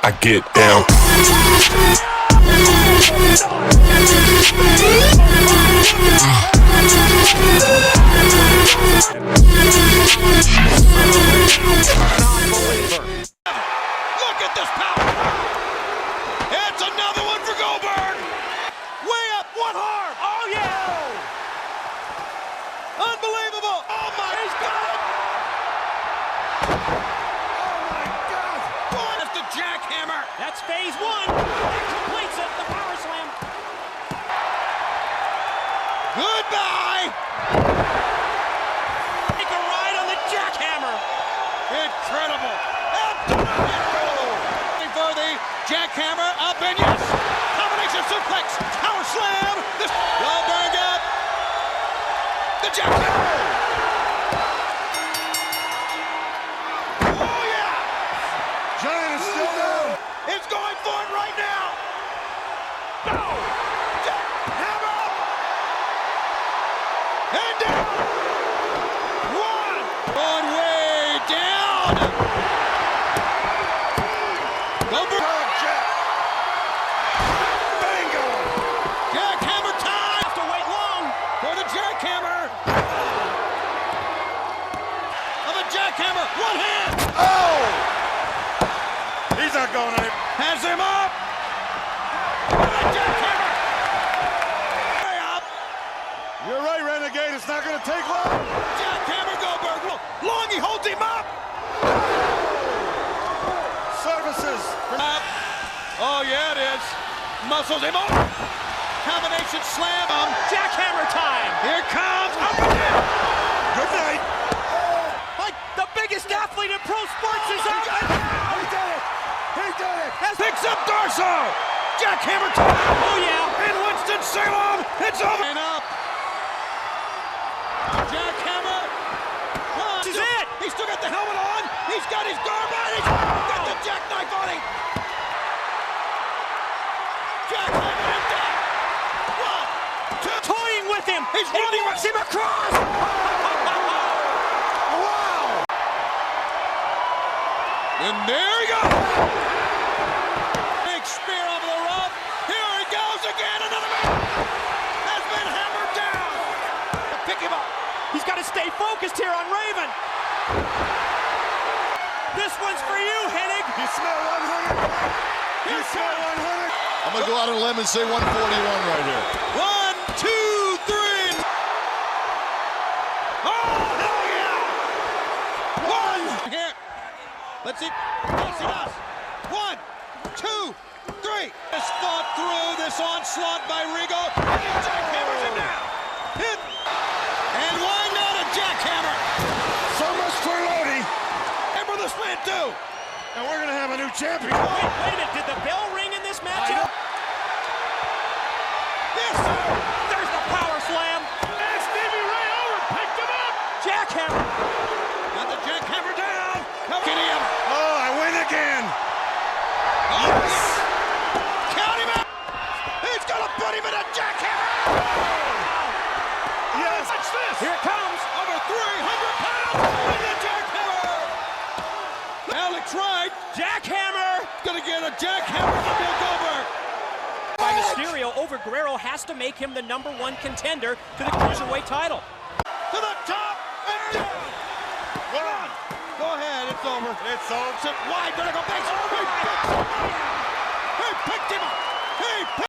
I get down. Look at this power. It's another one for Goldberg. Way up, one arm. Oh, yeah. Unbelievable. Oh, my. He's got it. Oh, my God. Boy, that's the jackhammer. That's phase one. That completes it. The power slam. Goodbye. Take a ride on the jackhammer. Incredible. For the jackhammer up and yes. Combination suplex. Power slam. This Goldberg up. The jackhammer. Oh yeah. Giant is still down. It's going for it right now. No. Jackhammer. And down. One way down. Goldberg. Bingo. Jackhammer time. Have to wait long For the jackhammer. Of a jackhammer. One hand. Oh. He's not going in. Has him up. For the jackhammer. Way up. You're right, Renegade. It's not going to take long. Jackhammer Goldberg. Long, he holds him up. Services. Up. Oh, yeah, it is. Muscles him up. Combination slam. jackhammer time. Here comes. Up and in. Good night. Like the biggest athlete in pro sports is out. He did it. He did it. Picks up Darso. Jackhammer time. Oh yeah. In Winston-Salem. It's over. And up. Jackhammer. One, This is two. it. He's still got the helmet on. He's got his guard on. He's got the jackknife on him. Jackhammer him down. One, two. Toying with him. He's He running walks him across. Wow. And there he goes. Big spear over the rope. Here he goes again. Another man has been hammered down. Pick him up. He's got to stay focused here on Raven. This one's for you, Hennig. You smell 100. You smell 100. I'm going to go out on a limb and say 141 right here. 1, 2, 3. Oh, hell yeah. One. Here. Let's see. Let's see us. 1, 2, 3. Just fought through this onslaught by Rigo. And jackhammers him down. Hit. And why not a jackhammer? So much for Lodi. And for this man too. And we're going to have a new champion. Wait a minute. Did the bell ring in this matchup? Yes, sir. There's the power slam. And Stevie Ray over picked him up. Jackhammer. Got the jackhammer down. Look at him. Oh, I win again. Oh, yes. Count him out. He's going to put him in a jackhammer. Yes. Watch this. Here it comes. Over 300 pounds. And the jackhammer. Alex Wright. Jackhammer. Going to get a jackhammer from Bill Goldberg. By Mysterio over Guerrero has to make him the #1 contender to the Cruiserweight title. To the top and down. One. Go ahead. It's over. It's over. Sit wide. Better go back.